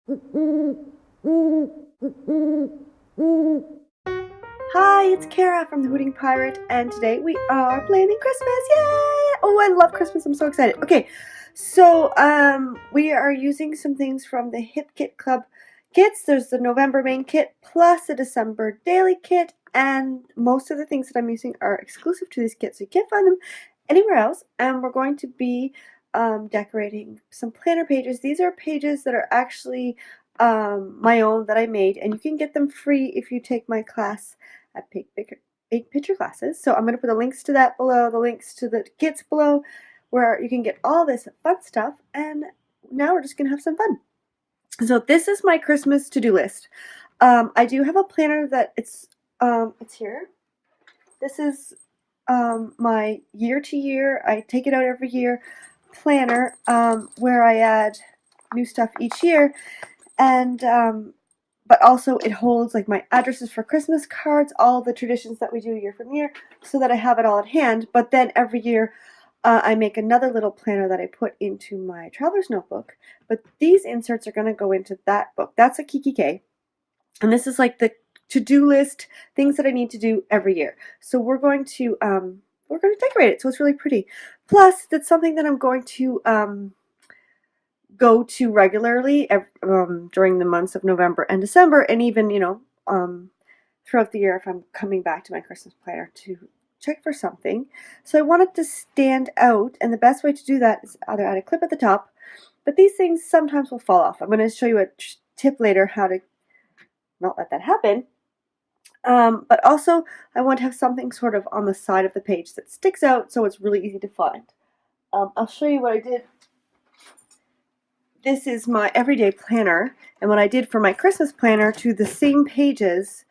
Hi, it's Kara from the Hooting Pirate, and today we are planning Christmas. Yay! Oh, I love Christmas. I'm so excited. Okay, so we are using some things from the Hip Kit Club kits. There's the November main kit plus the December daily kit, and most of the things that I'm using are exclusive to these kits, so you can't find them anywhere else. And we're going to be decorating some planner pages. These are pages that are actually my own that I made, and you can get them free if you take my class at Big Picture Classes. So I'm going to put the links to that below, the links to the kits below, where you can get all this fun stuff. And now we're just going to have some fun. So this is my Christmas to-do list. I do have a planner that it's here. This is my year to year. I take it out every year planner where I add new stuff each year, and but also it holds like my addresses for Christmas cards, all the traditions that we do year from year, so that I have it all at hand. But then every year I make another little planner that I put into my traveler's notebook. But these inserts are going to go into that book. That's a Kiki K. And this is like the to-do list, things that I need to do every year. So we're going to decorate it so it's really pretty. Plus, that's something that I'm going to go to regularly during the months of November and December, and even throughout the year if I'm coming back to my Christmas planner to check for something. So I want it to stand out, and the best way to do that is either add a clip at the top, but these things sometimes will fall off. I'm going to show you a tip later how to not let that happen. But also I want to have something sort of on the side of the page that sticks out so it's really easy to find. I'll show you what I did. This is my everyday planner, and what I did for my Christmas planner to the same pages,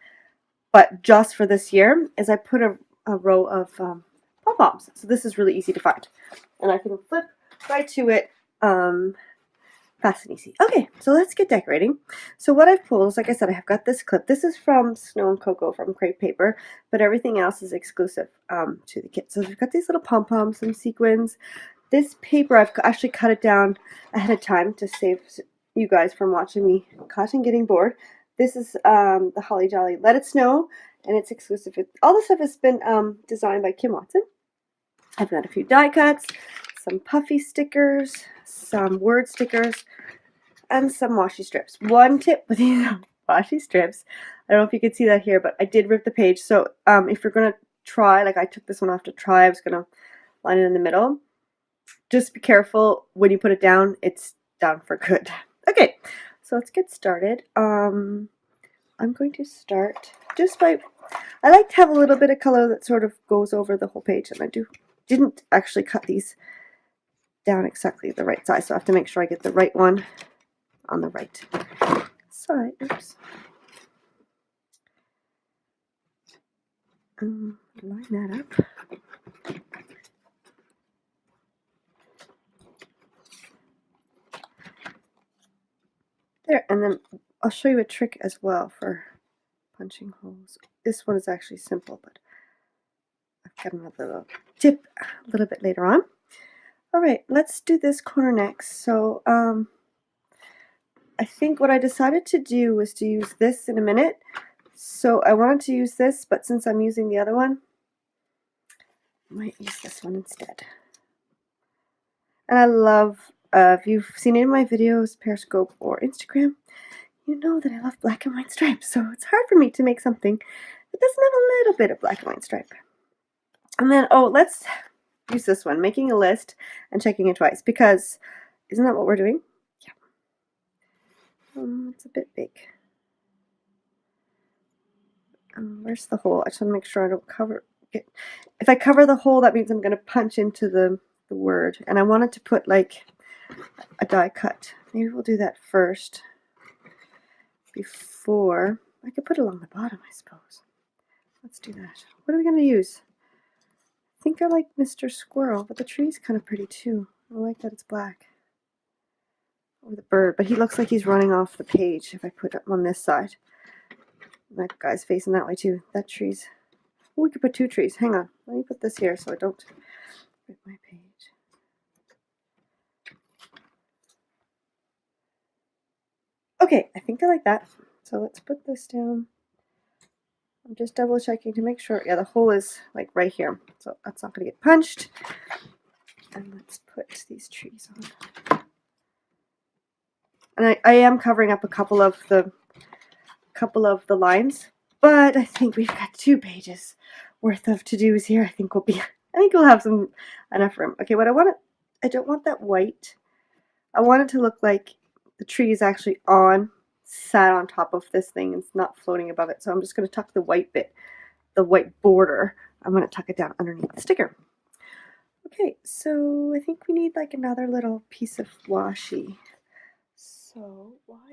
but just for this year, is I put a row of pom-poms. So this is really easy to find, and I can flip right to it fast and easy. Okay, so let's get decorating. So what I've pulled is, like I said, I've got this clip. This is from Snow and Cocoa from Crepe Paper, but everything else is exclusive to the kit. So we've got these little pom-poms, some sequins. This paper, I've actually cut it down ahead of time to save you guys from watching me cut and getting bored. This is the Holly Jolly Let It Snow, and it's exclusive. All this stuff has been designed by Kim Watson. I've got a few die cuts, some puffy stickers, some word stickers, and some washi strips. One tip with these washi strips, I don't know if you can see that here, but I did rip the page. So if you're going to try, like I took this one off to try, I was going to line it in the middle. Just be careful when you put it down, it's down for good. Okay, so let's get started. I'm going to start just by, I like to have a little bit of color that sort of goes over the whole page, and I didn't actually cut these down exactly the right size, so I have to make sure I get the right one on the right side. Oops. Line that up. There, and then I'll show you a trick as well for punching holes. This one is actually simple, but I've got another little tip a little bit later on. Alright, let's do this corner next. So I think what I decided to do was to use this in a minute. So I wanted to use this, but since I'm using the other one, I might use this one instead. And I love, if you've seen any of my videos, Periscope or Instagram, you know that I love black and white stripes. So it's hard for me to make something that doesn't have a little bit of black and white stripe. And then, oh, let's use this one, making a list and checking it twice, because isn't that what we're doing? Yeah. It's a bit big. Where's the hole? I just want to make sure I don't cover it. If I cover the hole, that means I'm going to punch into the word. And I wanted to put like a die cut. Maybe we'll do that first before. I could put it along the bottom, I suppose. Let's do that. What are we going to use? I think I like Mr. Squirrel, but the tree's kind of pretty too. I like that it's black. Or the bird, but he looks like he's running off the page if I put it on this side. That guy's facing that way too. That tree's... Oh, we could put two trees. Hang on. Let me put this here so I don't rip my page. Okay, I think I like that. So let's put this down. I'm just double checking to make sure. Yeah, the hole is like right here. So that's not going to get punched. And let's put these trees on. And I am covering up a couple of the lines, but I think we've got 2 pages worth of to-dos here. I think we'll have some enough room. Okay, what I don't want that white. I want it to look like the tree is actually sat on top of this thing and it's not floating above it. So I'm just going to tuck the white bit, the white border, I'm going to tuck it down underneath the sticker. Okay, so I think we need like another little piece of washi. So why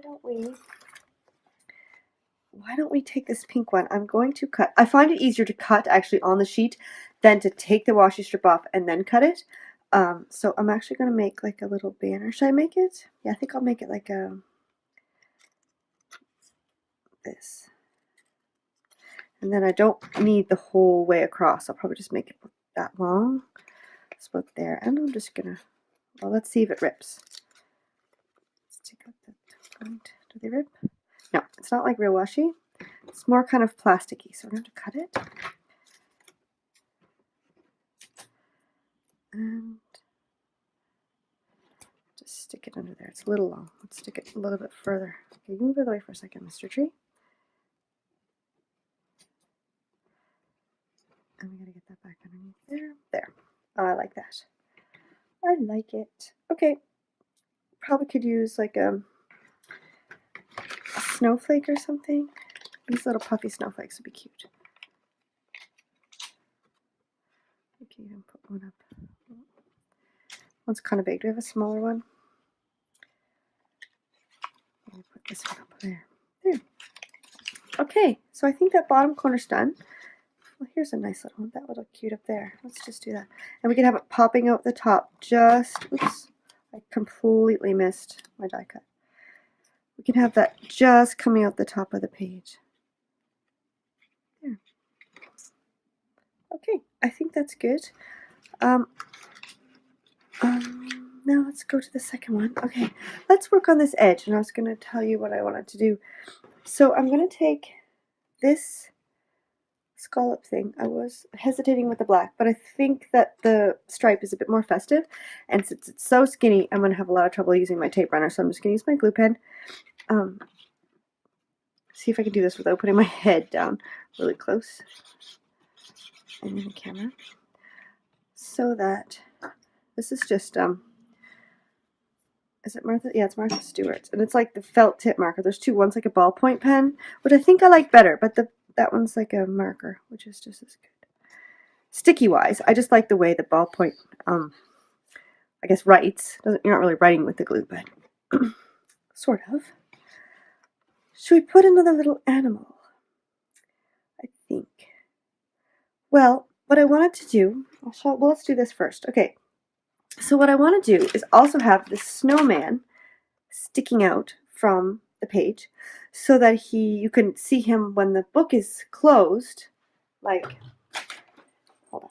don't we take this pink one? I'm going to cut. I find it easier to cut actually on the sheet than to take the washi strip off and then cut it. So I'm actually going to make like a little banner. Should I make it? Yeah, I think I'll make it like this. And then I don't need the whole way across. I'll probably just make it that long. It's about there. And I'm just going to, well, let's see if it rips. Let's take out the point. Do they rip? No, it's not like real washi. It's more kind of plasticky. So I'm going to cut it. And just stick it under there. It's a little long. Let's stick it a little bit further. Okay, you move it away for a second, Mr. Tree. And we gotta get that back underneath there. There. Oh, I like that. I like it. Okay. Probably could use like a snowflake or something. These little puffy snowflakes would be cute. Okay, I'm put one up. One's kind of big. Do we have a smaller one? Let me put this one up there. There. Okay, so I think that bottom corner's done. Well, here's a nice little one. That would look cute up there. Let's just do that. And we can have it popping out the top. Oops, I completely missed my die cut. We can have that just coming out the top of the page. There. Okay, I think that's good. Now let's go to the second one. Okay, let's work on this edge, and I was going to tell you what I wanted to do. So I'm going to take this scallop thing. I was hesitating with the black, but I think that the stripe is a bit more festive, and since it's so skinny, I'm going to have a lot of trouble using my tape runner, so I'm just going to use my glue pen. See if I can do this without putting my head down really close and in the camera, so that this is just is it Martha? Yeah, it's Martha Stewart's, and it's like the felt tip marker. There's 2. One's like a ballpoint pen, which I think I like better, but that one's like a marker, which is just as good. Sticky wise, I just like the way the ballpoint, I guess, writes. You're not really writing with the glue, but sort of. Should we put another little animal? I think. Well, what I wanted to do, well, let's do this first. Okay. So what I want to do is also have the snowman sticking out from the page so that you can see him when the book is closed. Like, hold on.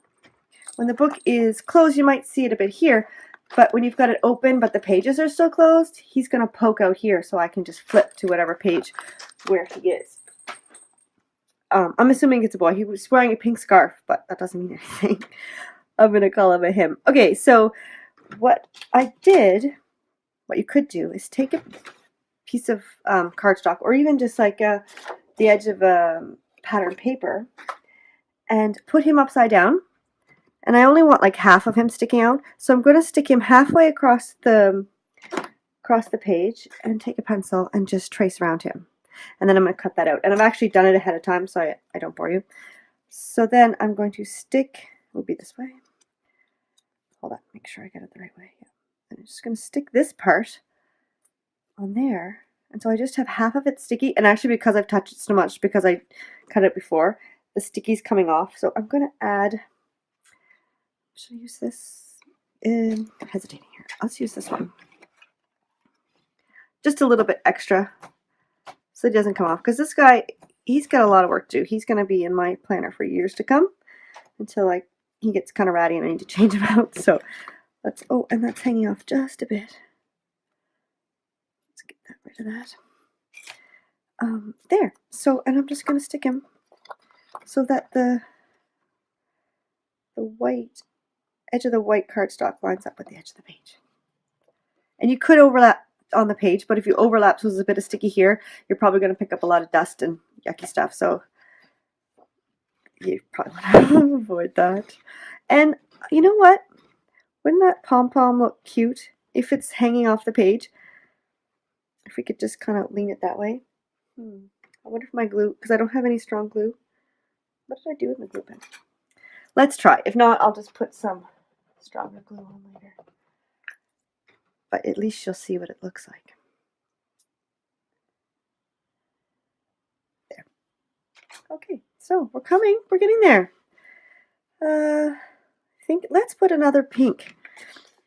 When the book is closed, you might see it a bit here, but when you've got it open but the pages are still closed, he's going to poke out here so I can just flip to whatever page where he is. I'm assuming it's a boy. He was wearing a pink scarf, but that doesn't mean anything. I'm going to call him a him. Okay, so what you could do is take a piece of cardstock, or even just like the edge of a pattern paper, and put him upside down. And I only want like half of him sticking out, so I'm going to stick him halfway across the page and take a pencil and just trace around him. And then I'm going to cut that out. And I've actually done it ahead of time, so I don't bore you. So then I'm going to stick, it will be this way. Hold on, make sure I get it the right way. Yeah. I'm just going to stick this part on there. And so I just have half of it sticky. And actually, because I've touched it so much, because I cut it before, the sticky's coming off. So I'm going to add, should I use this? I'm hesitating here. Let's use this one. Just a little bit extra so it doesn't come off. Because this guy, he's got a lot of work to do. He's going to be in my planner for years to come until he gets kind of ratty and I need to change him out. So and that's hanging off just a bit. Let's get rid of that. there. So, and I'm just going to stick him so that the white edge of the white cardstock lines up with the edge of the page. And you could overlap on the page, but if you overlap so there's a bit of sticky here, you're probably going to pick up a lot of dust and yucky stuff. So you probably want to avoid that. And you know what? Wouldn't that pom-pom look cute if it's hanging off the page? If we could just kind of lean it that way. I wonder if my glue, because I don't have any strong glue. What did I do with my glue pen? Let's try. If not, I'll just put some stronger glue on later. But at least you'll see what it looks like. There. Okay, so we're coming. We're getting there. I think let's put another pink.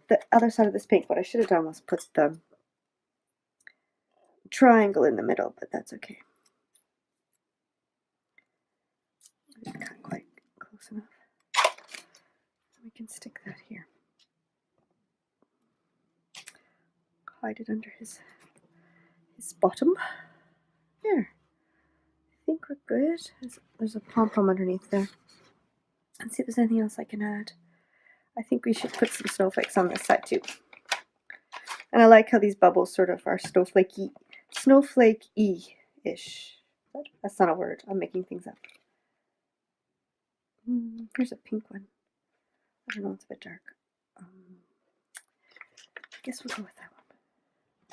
The other side of this pink. What I should have done was put the triangle in the middle, but that's okay. Not quite close enough. We can stick that here. Hide it under his bottom. There. I think we're good. There's a pom-pom underneath there. Let's see if there's anything else I can add. I think we should put some snowflakes on this side too. And I like how these bubbles sort of are snowflake-y-ish. That's not a word. I'm making things up. Here's a pink one. I don't know, it's a bit dark. I guess we'll go with that one.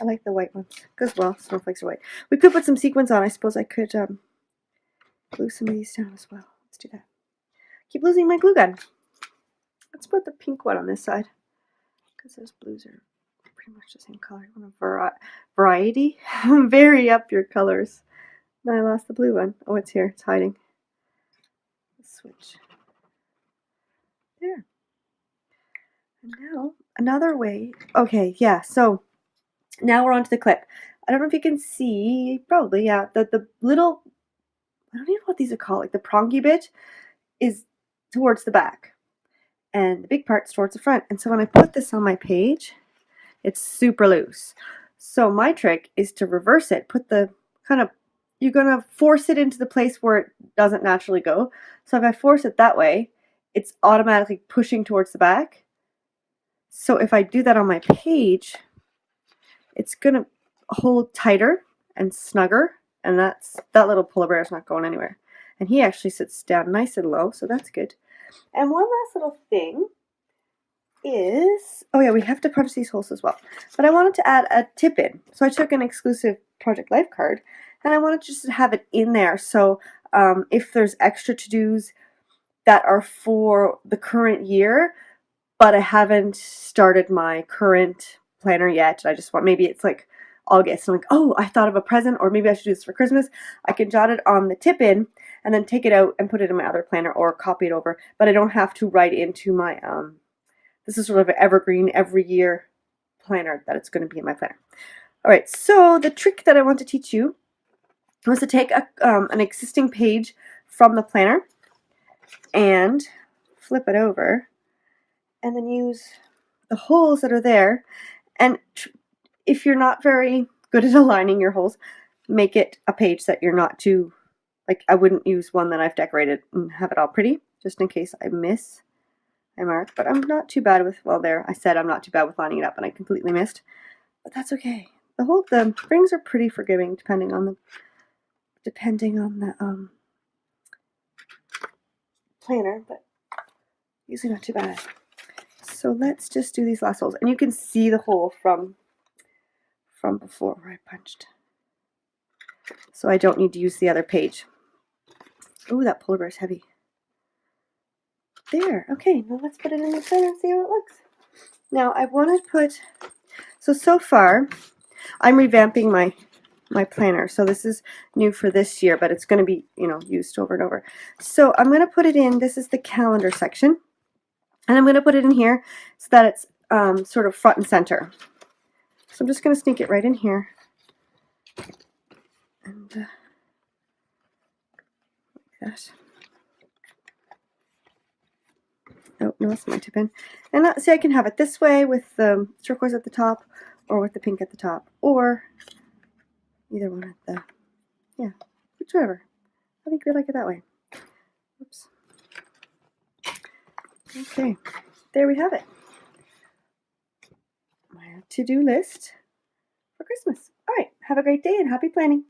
I like the white ones because, well, snowflakes are white. We could put some sequins on. I suppose I could glue some of these down as well. Let's do that. Keep losing my glue gun. Let's put the pink one on this side because those blues are pretty much the same color. You want a variety? Vary up your colors. Now I lost the blue one. Oh, it's here. It's hiding. Let's switch. There. And now another way. Okay, yeah. So now we're onto the clip. I don't know if you can see. Probably, yeah. The little. I don't even know what these are called. Like the prongy bit is towards the back, and the big part's towards the front. And so when I put this on my page, it's super loose. So my trick is to reverse it. Put the kind of, you're going to force it into the place where it doesn't naturally go. So if I force it that way, it's automatically pushing towards the back. So if I do that on my page, it's going to hold tighter and snugger. And that little polar bear is not going anywhere. And he actually sits down nice and low, so that's good. And one last little thing is, oh yeah, we have to punch these holes as well. But I wanted to add a tip in. So I took an exclusive Project Life card, and I wanted to just have it in there. So if there's extra to-dos that are for the current year, but I haven't started my current planner yet, I just want, maybe it's like August, I'm like, oh, I thought of a present, or maybe I should do this for Christmas. I can jot it on the tip in and then take it out and put it in my other planner or copy it over, but I don't have to write into my, this is sort of an evergreen every year planner that it's going to be in my planner. All right, so the trick that I want to teach you was to take an existing page from the planner and flip it over and then use the holes that are there. And if you're not very good at aligning your holes, make it a page that you're not too, like I wouldn't use one that I've decorated and have it all pretty, just in case I miss my mark. But I'm not too bad with, well there, I said I'm not too bad with lining it up and I completely missed. But that's okay. The rings are pretty forgiving depending on the planner, but usually not too bad. So let's just do these last holes. And you can see the hole from before where I punched. So I don't need to use the other page. Ooh, that polar bear is heavy. There. Okay, now let's put it in the planner and see how it looks. Now I want to put, so far I'm revamping my planner. So this is new for this year, but it's going to be, used over and over. So I'm going to put it in, this is the calendar section. And I'm going to put it in here so that it's sort of front and center. So I'm just going to sneak it right in here. And like that. Oh, no, that's my tip in. And see, I can have it this way with the turquoise at the top or with the pink at the top, or either one at Yeah, whichever. I think we like it that way. Oops. Okay, there we have it. My to-do list for Christmas. All right, have a great day and happy planning.